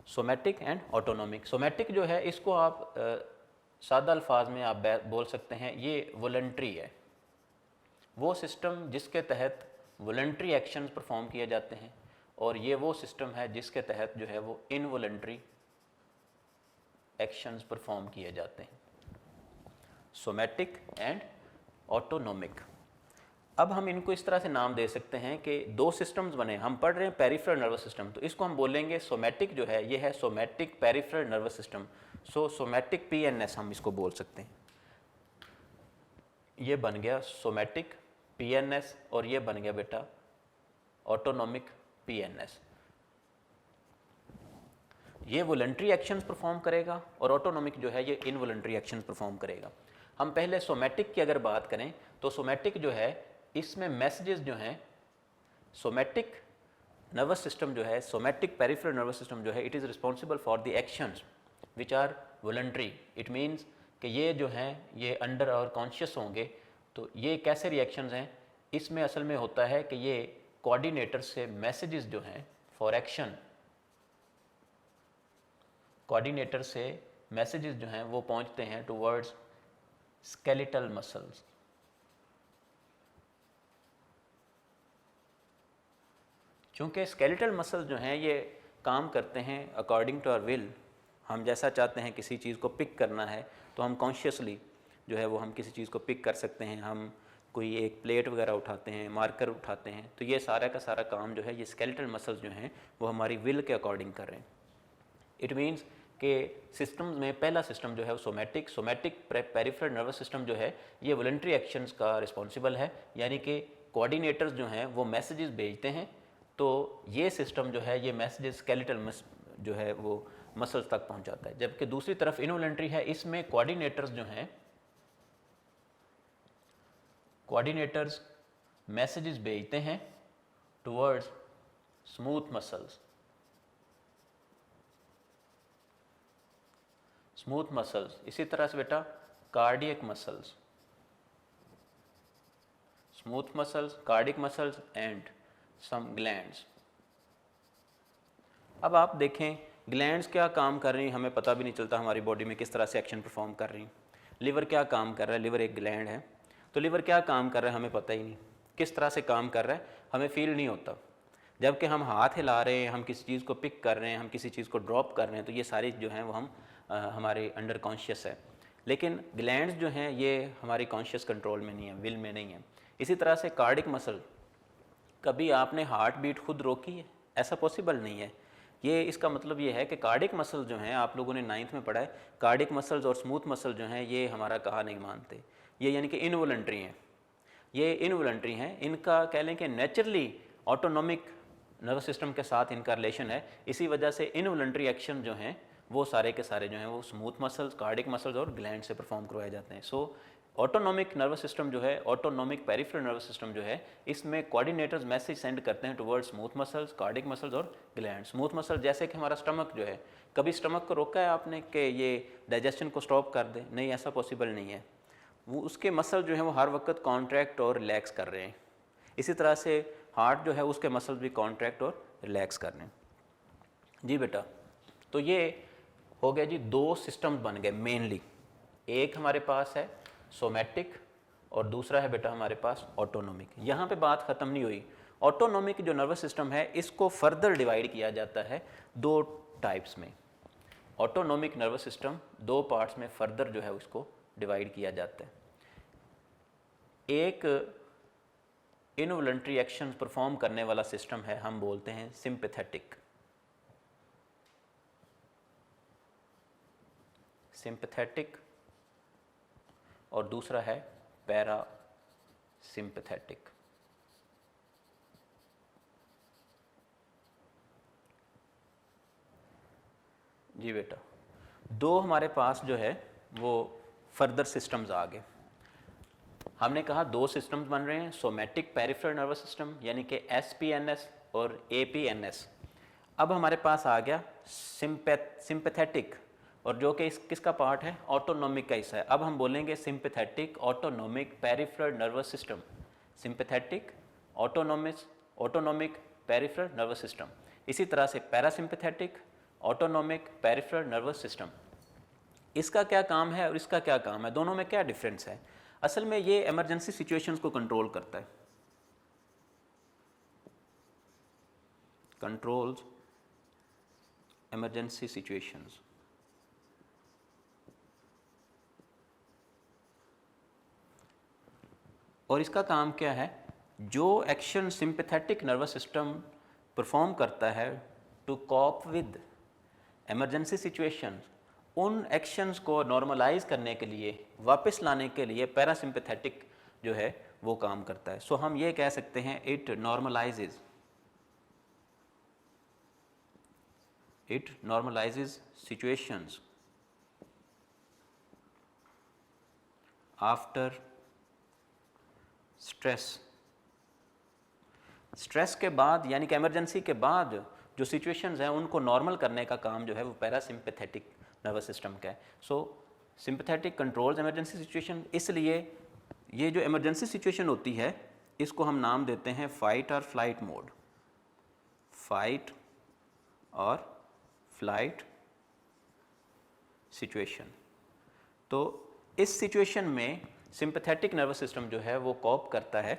Somatic and autonomic. Somatic जो है इसको आप सादा अल्फाज में आप बोल सकते हैं ये वॉलंटरी है। वो सिस्टम जिसके तहत वॉलंटरी एक्शंस परफॉर्म किए जाते हैं, और ये वो सिस्टम है जिसके तहत जो है वो इनवॉलंटरी एक्शंस परफॉर्म किए जाते हैं। Somatic and autonomic. अब हम इनको इस तरह से नाम दे सकते हैं कि दो सिस्टम्स बने। हम पढ़ रहे हैं पेरिफेरल नर्वस सिस्टम, तो इसको हम बोलेंगे सोमैटिक जो है ये है सोमैटिक पेरिफेरल नर्वस सिस्टम। सो सोमैटिक पीएनएस हम इसको बोल सकते हैं। ये बन गया सोमैटिक पीएनएस और ये बन गया बेटा ऑटोनोमिक पीएनएस। ये वॉलंटरी एक्शंस परफॉर्म करेगा और ऑटोनोमिक जो है ये इनवॉलंटरी एक्शंस परफॉर्म करेगा। हम पहले सोमैटिक की अगर बात करें तो सोमैटिक जो है इसमें मैसेजेस जो हैं, सोमैटिक नर्वस सिस्टम जो है, सोमैटिक पेरिफेरल नर्वस सिस्टम जो है, it is responsible for the actions which are voluntary. It means कि ये जो हैं ये अंडर और कॉन्शियस होंगे। तो ये कैसे रिएक्शंस हैं? इसमें असल में होता है कि ये कोऑर्डिनेटर से मैसेजेस जो हैं फॉर एक्शन, कोऑर्डिनेटर से मैसेजेस जो हैं वो पहुंचते हैं टुवर्ड्स स्केलेटल मसल्स। चूँकि स्केलेटल मसल्स जो हैं ये काम करते हैं अकॉर्डिंग टू आवर विल। हम जैसा चाहते हैं किसी चीज़ को पिक करना है तो हम कॉन्शियसली जो है वो हम किसी चीज़ को पिक कर सकते हैं। हम कोई एक प्लेट वगैरह उठाते हैं, मार्कर उठाते हैं, तो ये सारा का सारा काम जो है ये स्केलेटल मसल्स जो हैं वो हमारी विल के अकॉर्डिंग कर रहे हैं। इट मीन्स कि सिस्टम्स में पहला सिस्टम जो है वो सोमैटिक पेरिफेरल नर्वस सिस्टम जो है ये वॉलंटरी एक्शंस का रिस्पॉन्सिबल है, यानी कि कोऑर्डिनेटर्स जो हैं वो मैसेजेस भेजते हैं। तो ये सिस्टम जो है ये मैसेजेस स्केलेटल जो है वो मसल्स तक पहुंचाता है। जबकि दूसरी तरफ इनवॉलंटरी है, इसमें कोऑर्डिनेटर्स जो हैं, कोऑर्डिनेटर्स मैसेजेस भेजते हैं towards smooth muscles. Smooth muscles. इसी तरह से बेटा cardiac muscles, smooth muscles, cardiac muscles and some glands. अब आप देखें ग्लैंड्स क्या काम कर रही हैं, हमें पता भी नहीं चलता हमारी बॉडी में किस तरह से एक्शन परफॉर्म कर रही हैं। लिवर क्या काम कर रहा है? लिवर एक ग्लैंड है, तो लिवर क्या काम कर रहा है हमें पता ही नहीं, किस तरह से काम कर रहा है हमें फील नहीं होता। जबकि हम हाथ हिला रहे हैं, हम किसी चीज़ को पिक कर रहे हैं, हम किसी चीज़ को ड्रॉप कर रहे हैं, तो ये सारी जो हैं वो हम हमारे अंडर कॉन्शियस है। लेकिन ग्लैंड्स जो हैं ये हमारी कॉन्शियस कंट्रोल में नहीं है, विल में नहीं है। इसी तरह से कार्डिक मसल, कभी आपने हार्ट बीट खुद रोकी है? ऐसा पॉसिबल नहीं है। ये इसका मतलब ये है कि कार्डिक मसल जो हैं, आप लोगों ने 9th में पढ़ा है, कार्डिक मसल्स और स्मूथ मसल जो हैं ये हमारा कहा नहीं मानते, ये यानी कि इनवॉलंटरी हैं। ये इनवॉलंटरी हैं, इनका कह लें कि नेचुरली ऑटोनोमिक नर्वस सिस्टम के साथ इनका रिलेशन है। इसी वजह से इनवॉलंटरी एक्शन जो हैं वो सारे के सारे जो हैं वो स्मूथ मसल्स, कार्डिक मसल्स और ग्लैंड से परफॉर्म करवाए जाते हैं। सो ऑटोनोमिक नर्वस सिस्टम जो है, ऑटोनोमिक पेरिफेरल नर्वस सिस्टम जो है, इसमें कोऑर्डिनेटर्स मैसेज सेंड करते हैं towards smooth muscles, cardiac muscles और ग्लैंड। स्मूथ मसल जैसे कि हमारा स्टमक जो है, कभी स्टमक को रोका है आपने कि ये डाइजेशन को स्टॉप कर दे? नहीं, ऐसा पॉसिबल नहीं है। वो उसके मसल जो है वो हर वक्त कॉन्ट्रैक्ट और रिलैक्स कर रहे हैं। इसी तरह से हार्ट जो है उसके मसल्स भी कॉन्ट्रैक्ट और रिलैक्स कर रहे हैं। जी बेटा, तो ये हो गया जी, दो सिस्टम बन गए मेनली। एक हमारे पास है सोमैटिक और दूसरा है बेटा हमारे पास ऑटोनोमिक। यहाँ पे बात ख़त्म नहीं हुई। ऑटोनोमिक जो नर्वस सिस्टम है इसको फर्दर डिवाइड किया जाता है दो टाइप्स में। ऑटोनोमिक नर्वस सिस्टम दो पार्ट्स में फर्दर जो है उसको डिवाइड किया जाता है। एक इनवॉलंटरी एक्शन परफॉर्म करने वाला सिस्टम है, हम बोलते हैं सिंपैथेटिक, सिंपैथेटिक, और दूसरा है पैरा सिंपैथेटिक। जी बेटा, दो हमारे पास जो है वो फर्दर सिस्टम्स आ गए। हमने कहा दो सिस्टम्स बन रहे हैं, सोमैटिक पेरिफेरल नर्वस सिस्टम यानी कि SPNS और APNS। अब हमारे पास आ गया सिंपैथेटिक, और जो कि किसका पार्ट है, ऑटोनोमिक का हिस्सा है। अब हम बोलेंगे sympathetic autonomic peripheral nervous system, sympathetic autonomic peripheral nervous system. इसी तरह से parasympathetic autonomic peripheral nervous system. इसका क्या काम है और इसका क्या काम है, दोनों में क्या डिफरेंस है? असल में ये इमरजेंसी सिचुएशंस को कंट्रोल करता है, कंट्रोल्स इमरजेंसी सिचुएशंस। और इसका काम क्या है, जो action sympathetic nervous system perform करता है to cope with emergency situations, उन एक्शंस को नॉर्मलाइज करने के लिए, वापस लाने के लिए पैरासिम्पैथेटिक जो है वो काम करता है। सो हम ये कह सकते हैं इट नॉर्मलाइजेज सिचुएशंस आफ्टर स्ट्रेस के बाद, यानी कि इमरजेंसी के बाद जो सिचुएशंस हैं उनको नॉर्मल करने का काम जो है वो पैरासिम्पैथेटिक नर्वस सिस्टम का है। सो सिंपैथेटिक कंट्रोल्स इमरजेंसी सिचुएशन। इसलिए ये जो इमरजेंसी सिचुएशन होती है इसको हम नाम देते हैं फाइट और फ्लाइट मोड, फाइट और फ्लाइट सिचुएशन। तो इस सिचुएशन में सिंपैथेटिक नर्वस सिस्टम जो है वो कॉप करता है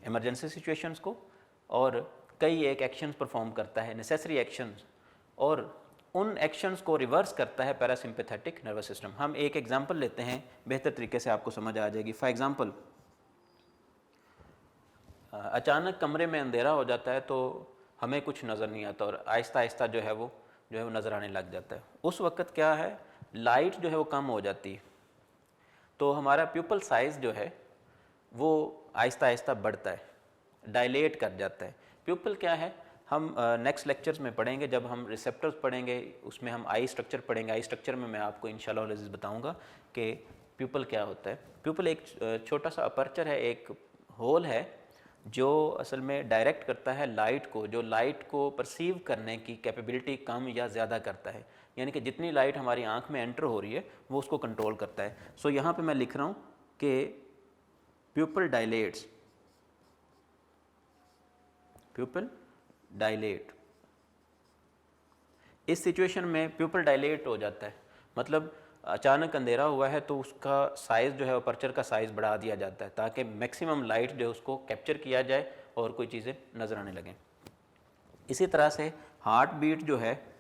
इमरजेंसी सिचुएशंस को और कई एक एक्शंस परफॉर्म करता है, नेसेसरी एक्शंस, और उन एक्शंस को रिवर्स करता है पैरासिम्पैथेटिक नर्वस सिस्टम। हम एक एग्जांपल लेते हैं, बेहतर तरीके से आपको समझ आ जाएगी। फॉर एग्जांपल, अचानक कमरे में अंधेरा हो जाता है तो हमें कुछ नज़र नहीं आता और आहिस्ता आहिस्ता जो है वो नज़र आने लग जाता है। उस वक्त क्या है, लाइट जो है वो कम हो जाती है, तो हमारा प्यूपल साइज़ जो है वो आहिस्ता आहिस्ता बढ़ता है, डायलेट कर जाता है। प्यूपल क्या है, हम नेक्स्ट लेक्चर्स में पढ़ेंगे, जब हम रिसेप्टर्स पढ़ेंगे उसमें हम आई स्ट्रक्चर पढ़ेंगे। आई स्ट्रक्चर में मैं आपको इंशाल्लाह अज़ीज़ बताऊंगा कि प्यूपल क्या होता है। प्यूपल एक छोटा सा अपर्चर है, एक होल है जो असल में डायरेक्ट करता है लाइट को, जो लाइट को परसीव करने की कैपेबिलिटी कम या ज़्यादा करता है, यानी कि जितनी लाइट हमारी आँख में एंटर हो रही है वो उसको कंट्रोल करता है। सो यहाँ पे मैं लिख रहा हूँ कि प्यूपल डायलेट्स, प्यूपल डायलेट। इस सिचुएशन में प्यूपल डायलेट हो जाता है, मतलब अचानक अंधेरा हुआ है तो उसका साइज़ जो है अपर्चर का साइज़ बढ़ा दिया जाता है ताकि मैक्सिमम लाइट जो है उसको कैप्चर किया जाए और कोई चीज़ें नज़र आने लगें। इसी तरह से हार्ट बीट जो है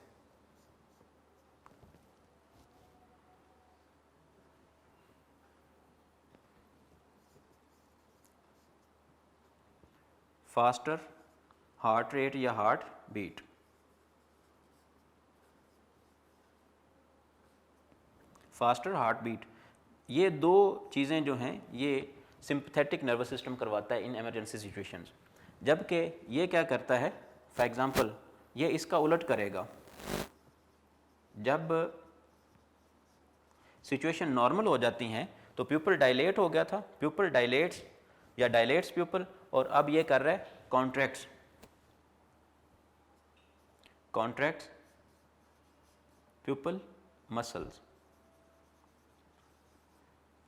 फास्टर हार्ट रेट या heart beat, faster heart beat, ये दो चीज़ें जो हैं ये सिंपैथेटिक नर्वस सिस्टम करवाता है इन इमरजेंसी सिचुएशंस। जबकि ये क्या करता है, फॉर एग्जांपल ये इसका उलट करेगा। जब सिचुएशन नॉर्मल हो जाती हैं तो प्यूपल डायलेट हो गया था, प्यूपल डायलेट्स या डायलेट्स प्यूपल, और अब ये कर रहा है कॉन्ट्रैक्ट्स, कॉन्ट्रैक्ट्स प्यूपल मसल्स,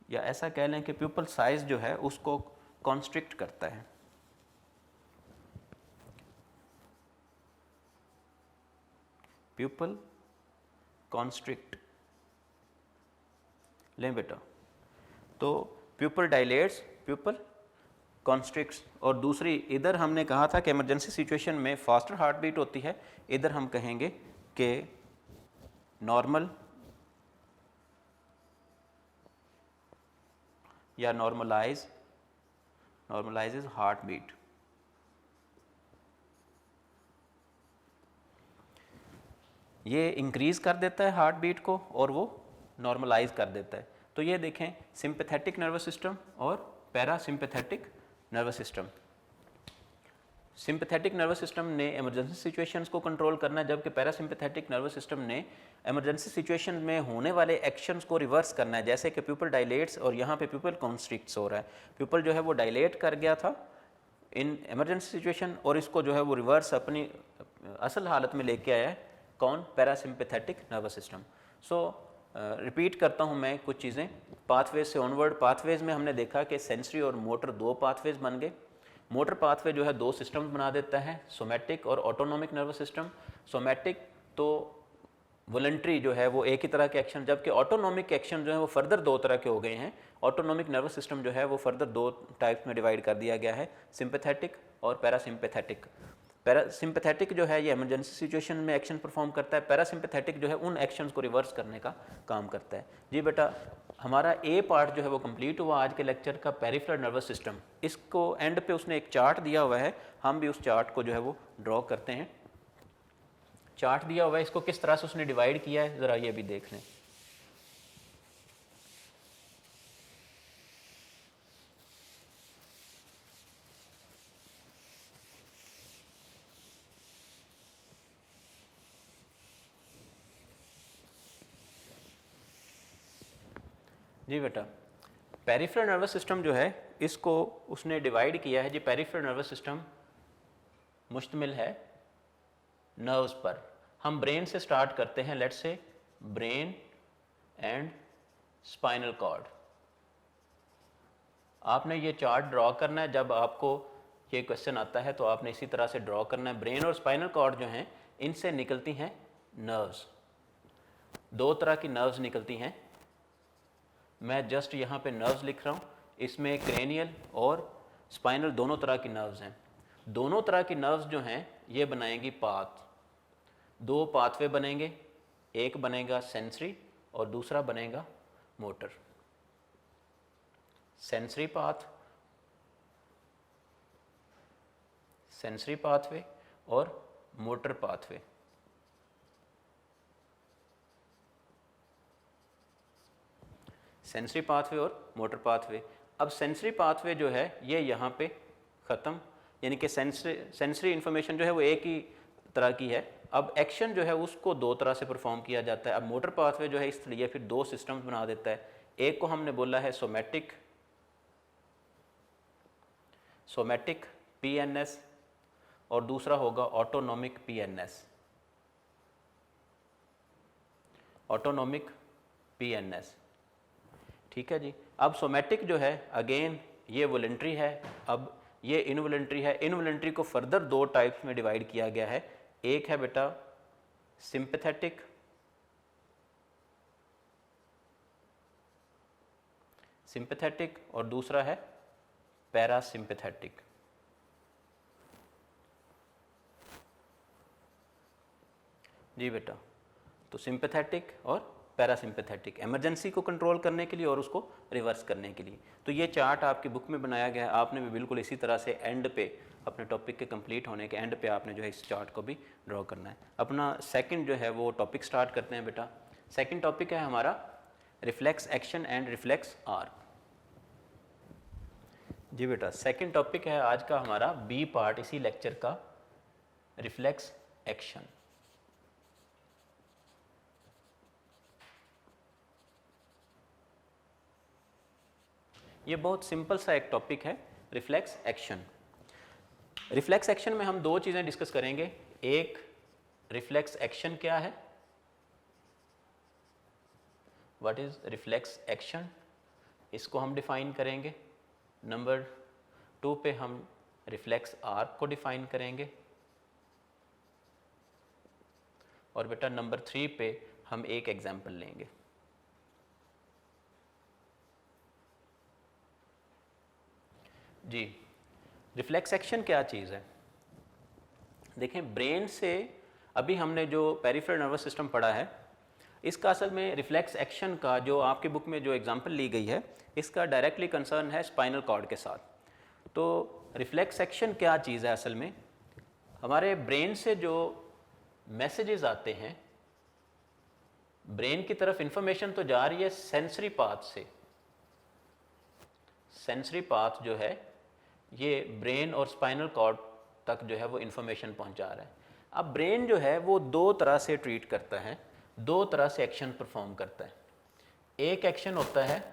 या ऐसा कह लें कि प्यूपल साइज जो है उसको कॉन्स्ट्रिक्ट करता है। प्यूपल कॉन्स्ट्रिक्ट लें बेटा, तो प्यूपल डायलेट्स, प्यूपल कॉन्स्ट्रिक्ट्स। और दूसरी इधर हमने कहा था कि इमरजेंसी सिचुएशन में फास्टर हार्ट बीट होती है, इधर हम कहेंगे कि नॉर्मल या नॉर्मलाइजेज हार्ट बीट। ये इंक्रीज कर देता है हार्ट बीट को और वो नॉर्मलाइज कर देता है। तो ये देखें सिंपैथेटिक नर्वस सिस्टम और parasympathetic nervous system. Sympathetic nervous system ने इमरजेंसी सिचुएशंस को कंट्रोल करना है, जबकि पैरासिम्पैथेटिक नर्वस सिस्टम ने इमरजेंसी सिचुएशन में होने वाले एक्शंस को रिवर्स करना है, जैसे कि प्यूपल डायलेट्स और यहाँ पे प्यूपल कॉन्स्ट्रिक्ट्स हो रहा है। प्यूपल जो है वो डायलेट कर गया था इन इमरजेंसी सिचुएशन और इसको जो है वो रिवर्स अपनी असल हालत में लेके आया है कौन, पैरासिम्पैथेटिक नर्वस सिस्टम। सो रिपीट करता हूँ मैं कुछ चीज़ें पाथवेज से ऑनवर्ड। पाथवेज में हमने देखा कि सेंसरी और मोटर दो पाथवेज बन गए। मोटर पाथवे जो है दो सिस्टम्स बना देता है, सोमैटिक और ऑटोनॉमिक नर्वस सिस्टम। सोमैटिक तो वॉलंटरी जो है वो एक ही तरह के एक्शन, जबकि ऑटोनॉमिक एक्शन जो है वो फर्दर दो तरह के हो गए हैं। ऑटोनॉमिक नर्वस सिस्टम जो है वो फर्दर दो टाइप्स में डिवाइड कर दिया गया है, सिंपैथेटिक और पैरासिम्पैथेटिक। पैरासिम्पैथेटिक जो है ये इमरजेंसी सिचुएशन में एक्शन परफॉर्म करता है, पैरासिम्पैथेटिक जो है उन एक्शंस को रिवर्स करने का काम करता है। जी बेटा, हमारा ए पार्ट जो है वो कंप्लीट हुआ आज के लेक्चर का, पेरिफेरल नर्वस सिस्टम। इसको एंड पे उसने एक चार्ट दिया हुआ है, हम भी उस चार्ट को जो है वो ड्रॉ करते हैं। चार्ट दिया हुआ है, इसको किस तरह से उसने डिवाइड किया है ज़रा ये भी देख लें। जी बेटा, पेरिफेरल नर्वस सिस्टम जो है इसको उसने डिवाइड किया है। जी पेरिफेरल नर्वस सिस्टम मुश्तमिल है नर्व्स पर। हम ब्रेन से स्टार्ट करते हैं, let's say brain and spinal cord. आपने ये चार्ट ड्रॉ करना है, जब आपको ये क्वेश्चन आता है तो आपने इसी तरह से ड्रॉ करना है। ब्रेन और स्पाइनल कॉर्ड जो हैं इनसे निकलती हैं नर्व्स, दो तरह की नर्व्स निकलती हैं। मैं जस्ट यहाँ पे नर्व्स लिख रहा हूँ, इसमें क्रेनियल और स्पाइनल दोनों तरह की नर्व्स हैं। दोनों तरह की नर्व्स जो हैं ये बनाएंगी पाथ, दो पाथवे बनेंगे, एक बनेगा सेंसरी और दूसरा बनेगा motor. Sensory path, sensory pathway और मोटर पाथवे। सेंसरी पाथवे और मोटर पाथवे। अब सेंसरी पाथवे जो है ये यहाँ पे ख़त्म, यानी कि सेंसरी इंफॉर्मेशन जो है वो एक ही तरह की है। अब एक्शन जो है उसको दो तरह से परफॉर्म किया जाता है। अब मोटर पाथवे जो है इसलिए फिर दो सिस्टम्स बना देता है। एक को हमने बोला है सोमैटिक पीएनएस और दूसरा होगा ऑटोनॉमिक पीएनएस, ऑटोनॉमिक पीएनएस। ठीक है जी। अब सोमैटिक जो है अगेन ये वॉलंटरी है, अब ये इनवॉलंटरी है। इनवॉलंटरी को फर्दर दो टाइप्स में डिवाइड किया गया है, एक है बेटा सिंपैथेटिक और दूसरा है पैरासिम्पैथेटिक। जी बेटा, तो सिंपैथेटिक और पैरासिम्पैथेटिक इमरजेंसी को कंट्रोल करने के लिए और उसको रिवर्स करने के लिए। तो ये चार्ट आपकी बुक में बनाया गया है, आपने भी बिल्कुल इसी तरह से एंड पे अपने टॉपिक के कंप्लीट होने के एंड पे आपने जो है इस चार्ट को भी ड्रॉ करना है। अपना सेकंड जो है वो टॉपिक स्टार्ट करते हैं बेटा। सेकंड टॉपिक है हमारा reflex action and reflex arc. जी बेटा, सेकंड टॉपिक है आज का हमारा बी पार्ट इसी लेक्चर का, रिफ्लेक्स एक्शन। ये बहुत सिंपल सा एक टॉपिक है, रिफ्लेक्स एक्शन। रिफ्लेक्स एक्शन में हम दो चीज़ें डिस्कस करेंगे। एक, रिफ्लेक्स एक्शन क्या है, व्हाट इज रिफ्लेक्स एक्शन, इसको हम डिफाइन करेंगे। नंबर 2 पे हम रिफ्लेक्स आर्क को डिफाइन करेंगे। और बेटा नंबर 3 पे हम एक एग्जाम्पल लेंगे। जी, रिफ्लेक्स एक्शन क्या चीज़ है? देखें, ब्रेन से अभी हमने जो पेरिफेरल नर्वस सिस्टम पढ़ा है, इसका असल में रिफ्लेक्स एक्शन का जो आपकी बुक में जो एग्जांपल ली गई है, इसका डायरेक्टली कंसर्न है स्पाइनल कॉर्ड के साथ। तो रिफ्लेक्स एक्शन क्या चीज़ है? असल में हमारे ब्रेन से जो मैसेजेस आते हैं, ब्रेन की तरफ इंफॉर्मेशन तो जा रही है सेंसरी पाथ से। सेंसरी पाथ जो है ये ब्रेन और स्पाइनल कॉर्ड तक जो है वो इंफॉर्मेशन पहुंचा रहा है। अब ब्रेन जो है वो दो तरह से ट्रीट करता है, दो तरह से एक्शन परफॉर्म करता है। एक एक्शन होता है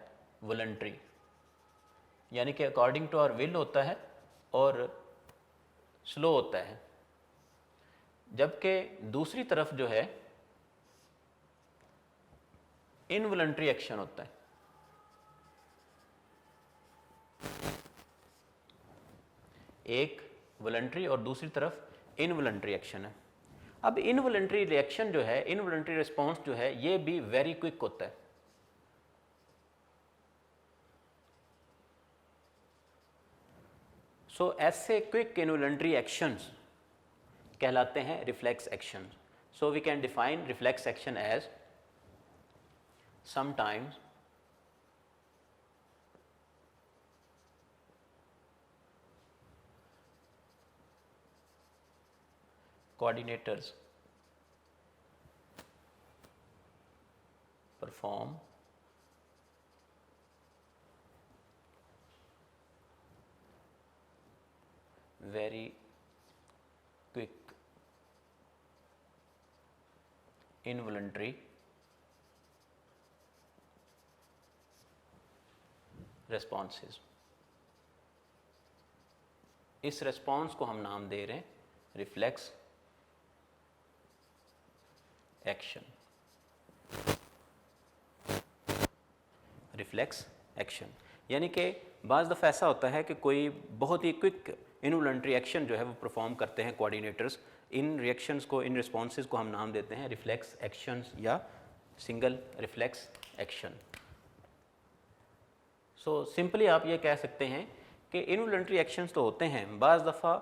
वॉलंटरी, यानी कि अकॉर्डिंग टू आवर विल होता है और स्लो होता है, जबकि दूसरी तरफ जो है इनवॉलंटरी एक्शन होता है। एक वॉलंटरी और दूसरी तरफ इनवॉलंटरी एक्शन है। अब इनवॉलंटरी रिएक्शन जो है, इनवॉलंटरी रिस्पॉन्स जो है, ये भी वेरी क्विक होता है। सो ऐसे क्विक इनवॉलंटरी एक्शंस कहलाते हैं reflex action. So we can define reflex action as sometimes coordinators perform very quick involuntary responses। इस रेस्पॉन्स को हम नाम दे रहे हैं रिफ्लेक्स एक्शन। रिफ्लेक्स एक्शन यानी कि बाज़ दफ़ा ऐसा होता है कि कोई बहुत ही क्विक इनवॉलंटरी एक्शन जो है वो परफॉर्म करते हैं कोऑर्डिनेटर्स। इन रिएक्शंस को, इन रिस्पॉन्सेज को हम नाम देते हैं रिफ्लेक्स एक्शंस या single reflex action. So simply आप ये कह सकते हैं कि इनवॉलंटरी एक्शंस तो होते हैं, बाज़ दफ़ा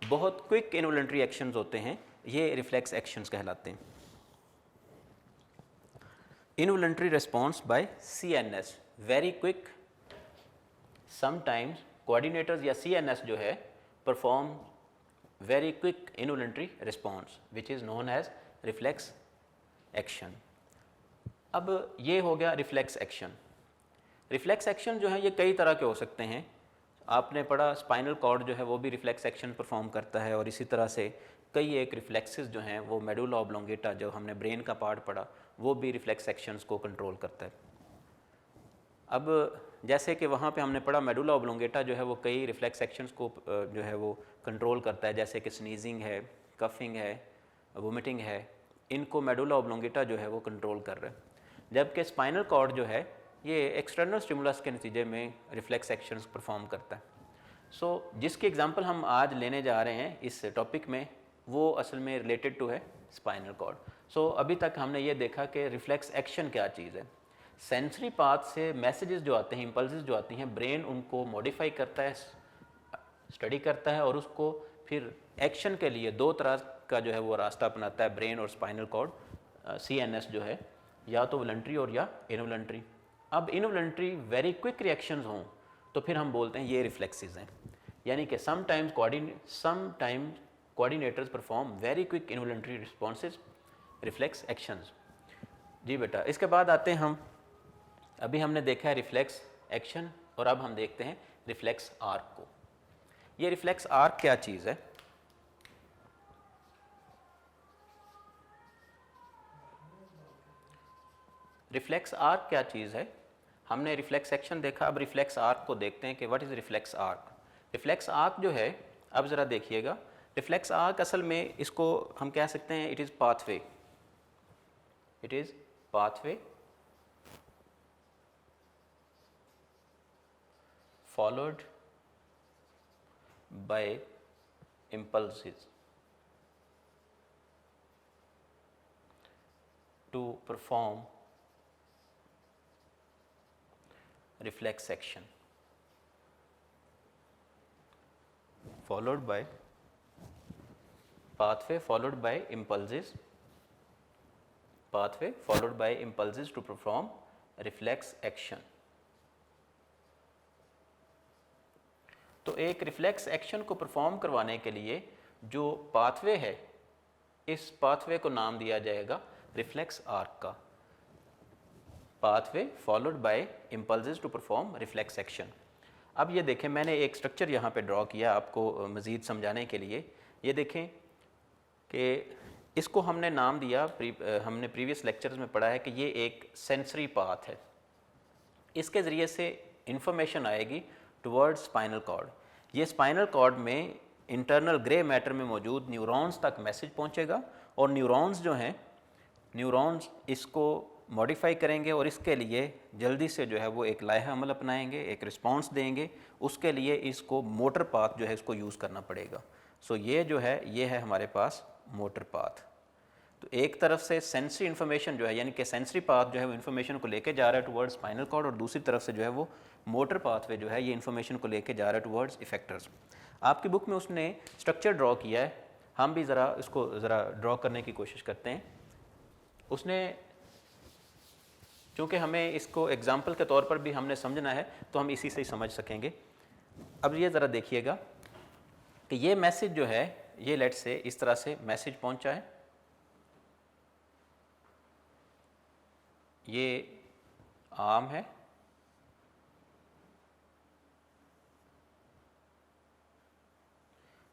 बहुत क्विक इनवॉलंटरी एक्शंस होते हैं, ये रिफ्लेक्स एक्शंस कहलाते हैं। Involuntary response by CNS, very quick. Sometimes coordinators या CNS जो है perform very quick involuntary response which is known as reflex action. अब ये हो गया रिफ्लेक्स एक्शन। रिफ्लेक्स एक्शन जो है ये कई तरह के हो सकते हैं। आपने पढ़ा स्पाइनल कॉर्ड जो है वो भी रिफ्लेक्स एक्शन परफॉर्म करता है, और इसी तरह से कई एक रिफ्लेक्सेस जो हैं वो मेडुला ऑब्लोंगेटा, जो हमने ब्रेन का पार्ट पढ़ा, वो भी रिफ्लेक्स एक्शंस को कंट्रोल करता है। अब जैसे कि वहाँ पे हमने पढ़ा मेडुला ऑब्लोंगेटा जो है वो कई रिफ्लेक्स एक्शंस को जो है वो कंट्रोल करता है, जैसे कि स्नीजिंग है, कफिंग है, वोमिटिंग है, इनको मेडुला ऑब्लोंगेटा जो है वो कंट्रोल कर रहा है। जबकि स्पाइनल कॉर्ड जो है ये एक्सटर्नल स्टिमुलस के नतीजे में रिफ्लेक्स एक्शंस परफॉर्म करता है। सो जिसकी एग्जांपल हम आज लेने जा रहे हैं इस टॉपिक में, वो असल में रिलेटेड टू है स्पाइनल कॉर्ड। सो अभी तक हमने ये देखा कि रिफ्लेक्स एक्शन क्या चीज़ है। सेंसरी पाथ से मैसेजेस जो आते हैं, इम्पल्सेस जो आती हैं, ब्रेन उनको मॉडिफाई करता है, स्टडी करता है, और उसको फिर एक्शन के लिए दो तरह का जो है वो रास्ता अपनाता है ब्रेन और स्पाइनल कॉर्ड, CNS जो है, या तो वॉलंटरी और या इनवॉलंटरी। अब इनवॉलंटरी वेरी क्विक रिएक्शंस हों तो फिर हम बोलते हैं ये रिफ्लेक्सेस हैं, यानी कि sometimes coordinators perform very quick involuntary responses, reflex actions. जी बेटा, इसके बाद आते हैं हम, अभी हमने देखा है रिफ्लेक्स एक्शन, और अब हम देखते हैं रिफ्लेक्स आर्क को। ये रिफ्लेक्स आर्क क्या चीज़ है? रिफ्लेक्स आर्क क्या चीज़ है? हमने रिफ्लेक्स एक्शन देखा, अब रिफ्लेक्स आर्क को देखते हैं कि what is reflex arc. Reflex arc जो है, अब ज़रा देखिएगा, रिफ्लेक्स आर्क असल में इसको हम कह सकते हैं it is pathway. It is pathway followed by impulses। to perform reflex action followed by pathway followed by impulses, pathway followed by impulses to perform reflex action। तो एक रिफ्लेक्स एक्शन को परफॉर्म करवाने के लिए जो पाथवे है, इस pathway को नाम दिया जाएगा रिफ्लेक्स आर्क का। Pathway followed by impulses to perform reflex action. अब ये देखें, मैंने एक स्ट्रक्चर यहाँ पे ड्रॉ किया आपको मज़ीद समझाने के लिए। ये देखें कि इसको हमने नाम दिया, हमने प्रीवियस लेक्चर्स में पढ़ा है कि ये एक सेंसरी पाथ है। इसके ज़रिए से इंफॉर्मेशन आएगी टुवर्ड्स स्पाइनल कॉर्ड। ये स्पाइनल कॉर्ड में इंटरनल ग्रे मैटर में मौजूद न्यूरॉन्स तक मैसेज पहुंचेगा और न्यूरॉन्स जो हैं, न्यूरॉन्स इसको मॉडिफाई करेंगे और इसके लिए जल्दी से जो है वो एक लाइहा अमल अपनाएंगे, एक रिस्पांस देंगे। उसके लिए इसको मोटर पाथ जो है इसको यूज़ करना पड़ेगा। सो ये जो है ये है हमारे पास मोटर पाथ। तो एक तरफ से सेंसरी इन्फॉर्मेशन जो है, यानी कि सेंसरी पाथ जो है वो इन्फॉर्मेशन को लेके जा रहा है टुवर्ड्स स्पाइनल कॉर्ड, और दूसरी तरफ से जो है वो मोटर पाथवे जो है ये इन्फॉर्मेशन को लेके जा रहा है टुवर्ड्स इफेक्टर्स। आपकी बुक में उसने स्ट्रक्चर ड्रॉ किया है, हम भी ज़रा इसको ज़रा ड्रॉ करने की कोशिश करते हैं। उसने, चूँकि हमें इसको एग्जाम्पल के तौर पर भी हमने समझना है तो हम इसी से ही समझ सकेंगे। अब ये ज़रा देखिएगा कि ये मैसेज जो है ये लेट से इस तरह से मैसेज पहुँचा है। ये आर्म है,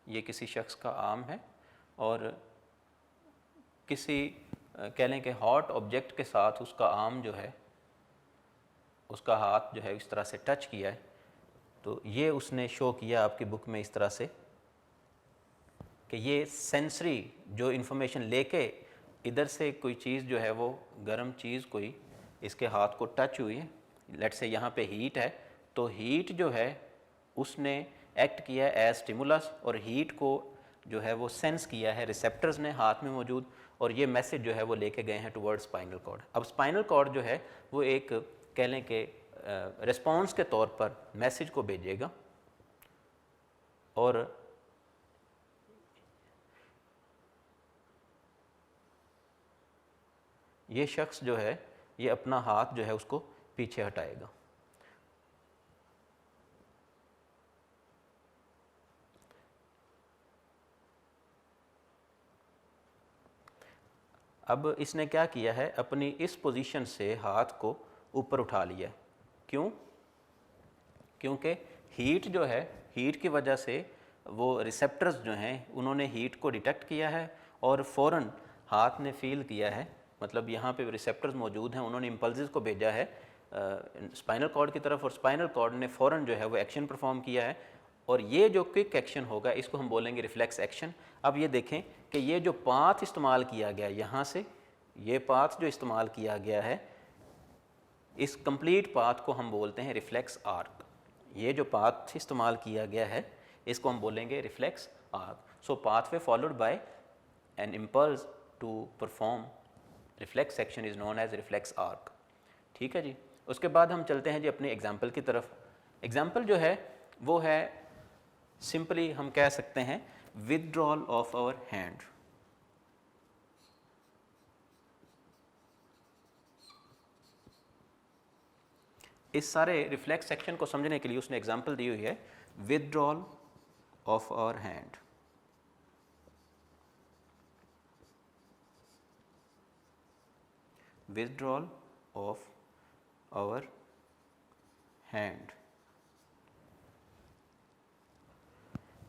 ये किसी शख्स का आर्म है और किसी कह लें कि हॉट ऑब्जेक्ट के साथ उसका आर्म जो है, उसका हाथ जो है इस तरह से टच किया है। तो ये उसने शो किया आपकी बुक में इस तरह से कि ये सेंसरी जो इन्फॉर्मेशन लेके इधर से कोई चीज़ जो है वो गर्म चीज़ कोई इसके हाथ को टच हुई है। लेट से यहाँ पे हीट है, तो हीट जो है उसने एक्ट किया है एज स्टिमुलस और हीट को जो है वो सेंस किया है रिसेप्टर्स ने हाथ में मौजूद, और ये मैसेज जो है वो लेके गए हैं टुवर्ड्स स्पाइनल कॉर्ड। अब स्पाइनल कॉर्ड जो है वो एक कह लें कि रिस्पॉन्स के तौर पर मैसेज को भेजेगा और ये शख्स जो है ये अपना हाथ जो है उसको पीछे हटाएगा। अब इसने क्या किया है, अपनी इस पोजीशन से हाथ को ऊपर उठा लिया। क्यों? क्योंकि हीट जो है, हीट की वजह से वो रिसेप्टर्स जो हैं उन्होंने हीट को डिटेक्ट किया है और फ़ौरन हाथ ने फील किया है, मतलब यहाँ पे रिसेप्टर्स मौजूद हैं, उन्होंने इम्पल्सेस को भेजा है स्पाइनल कॉर्ड की तरफ और स्पाइनल कॉर्ड ने फ़ौरन जो है वो एक्शन परफॉर्म किया है और ये जो क्विक एक्शन होगा इसको हम बोलेंगे रिफ्लेक्स एक्शन। अब ये देखें कि ये जो पाथ इस्तेमाल किया गया यहाँ से, ये पाथ जो इस्तेमाल किया गया है, इस कंप्लीट पाथ को हम बोलते हैं रिफ्लेक्स आर्क। ये जो पाथ इस्तेमाल किया गया है इसको हम बोलेंगे reflex arc. So pathway followed by an impulse to perform reflex action is known as reflex arc. ठीक है जी। उसके बाद हम चलते हैं जी अपने एग्जाम्पल की तरफ। एग्जाम्पल जो है वो है सिंपली हम कह सकते हैं विदड्रॉल ऑफ आवर हैंड। इस सारे रिफ्लेक्स एक्शन को समझने के लिए उसने एग्जाम्पल दी हुई है withdrawal of our hand. withdrawal of our hand।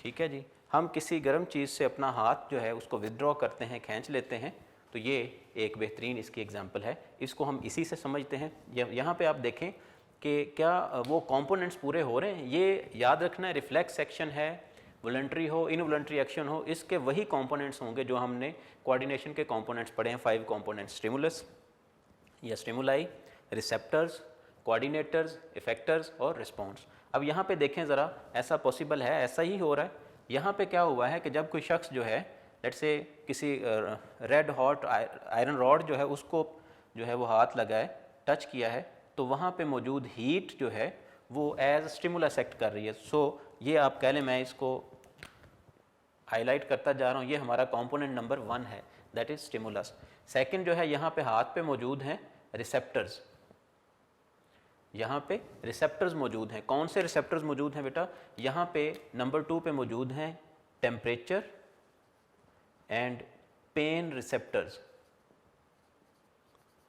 ठीक है जी। हम किसी गर्म चीज़ से अपना हाथ जो है उसको विदड्रॉ करते हैं, खींच लेते हैं, तो ये एक बेहतरीन इसकी एग्जांपल है। इसको हम इसी से समझते हैं। यहाँ पे आप देखें कि क्या वो कंपोनेंट्स पूरे हो रहे हैं। ये याद रखना है रिफ्लेक्स एक्शन है, वॉलंटरी हो इनवॉलंटरी एक्शन हो, इसके वही कंपोनेंट्स होंगे जो हमने कोऑर्डिनेशन के कंपोनेंट्स पढ़े हैं। 5 कंपोनेंट्स, स्टिमुलस या स्टिमुलाई, रिसेप्टर्स, कोऑर्डिनेटर्स, इफेक्टर्स और रिस्पॉन्स। अब यहाँ पे देखें ज़रा, ऐसा पॉसिबल है, ऐसा ही हो रहा है। यहाँ पे क्या हुआ है कि जब कोई शख्स जो है लेट्स से किसी रेड हॉट आयरन रॉड जो है उसको जो है वो हाथ लगाए, टच किया है, तो वहाँ पे मौजूद हीट जो है वो एज स्टिमुलस एक्ट कर रही है। सो ये आप कह लें, मैं इसको हाईलाइट करता जा रहा हूँ, ये हमारा कंपोनेंट नंबर 1 है, दैट इज स्टिमुलस। सेकंड जो है यहाँ पे हाथ पे मौजूद हैं रिसेप्टर्स, यहाँ पे रिसेप्टर्स मौजूद हैं। कौन से रिसेप्टर्स मौजूद हैं बेटा? यहाँ पे नंबर 2 पे मौजूद हैं temperature and pen receptors,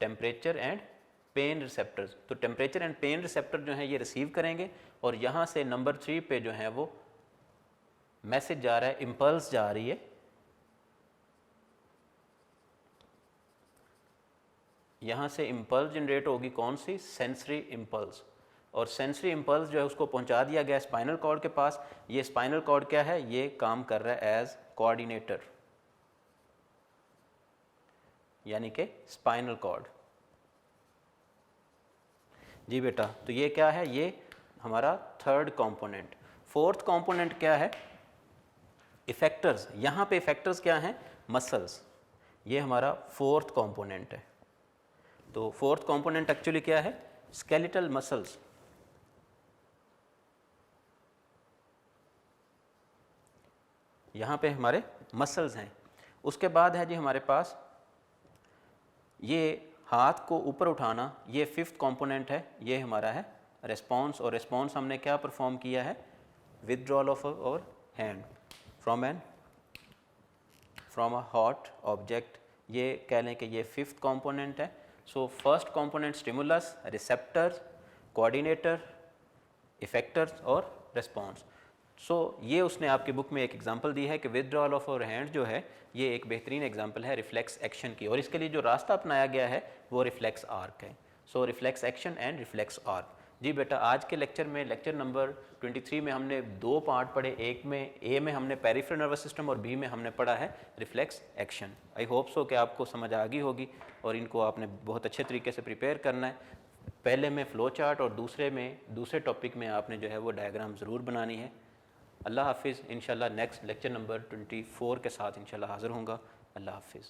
temperature and pen receptors. तो टेम्परेचर एंड पेन रिसेप्टर जो हैं ये रिसीव करेंगे और यहाँ से नंबर 3 पे जो है वो मैसेज जा रहा है, इम्पल्स जा रही है, यहाँ से इम्पल्स जनरेट होगी, कौन सी? Sensory impulse. और सेंसरी इम्पल्स जो है उसको पहुँचा दिया गया स्पाइनल कॉर्ड के पास। ये स्पाइनल कॉर्ड क्या है? ये काम कर रहा है एज कोऑर्डिनेटर, यानी कि स्पाइनल कॉर्ड। जी बेटा, तो ये क्या है? ये हमारा थर्ड कंपोनेंट। फोर्थ कंपोनेंट क्या है? इफेक्टर्स। यहाँ पे इफेक्टर्स क्या हैं? मसल्स। ये हमारा फोर्थ कंपोनेंट है। तो फोर्थ कंपोनेंट एक्चुअली क्या है? Skeletal muscles. यहाँ पे हमारे मसल्स हैं। उसके बाद है जी हमारे पास ये हाथ को ऊपर उठाना, ये फिफ्थ कंपोनेंट है, ये हमारा है रिस्पॉन्स। और रिस्पॉन्स हमने क्या परफॉर्म किया है? Withdrawal of our hand from a hot object. ये कह लें कि ये फिफ्थ कंपोनेंट है। So first component stimulus, receptors, coordinator, effectors और रिस्पॉन्स। सो ये उसने आपकी बुक में एक एग्जांपल दी है कि विदड्रॉल ऑफ आवर हैंड जो है ये एक बेहतरीन एग्जांपल है रिफ्लेक्स एक्शन की, और इसके लिए जो रास्ता अपनाया गया है वो रिफ्लेक्स आर्क है। So reflex action and reflex arc. जी बेटा, आज के लेक्चर में, लेक्चर नंबर 23 में हमने 2 पार्ट पढ़े। एक में ए में हमने पेरिफेरल नर्वस सिस्टम और बी में हमने पढ़ा है reflex action. I hope so कि आपको समझ आ गई होगी और इनको आपने बहुत अच्छे तरीके से प्रिपेयर करना है। पहले में फ़्लो चार्ट और दूसरे टॉपिक में आपने जो है वो डायग्राम ज़रूर बनानी है। अल्लाह हाफिज़। इंशाल्लाह नेक्स्ट लेक्चर नंबर 24 के साथ इंशाल्लाह हाज़िर होऊंगा। अल्लाह हाफिज़।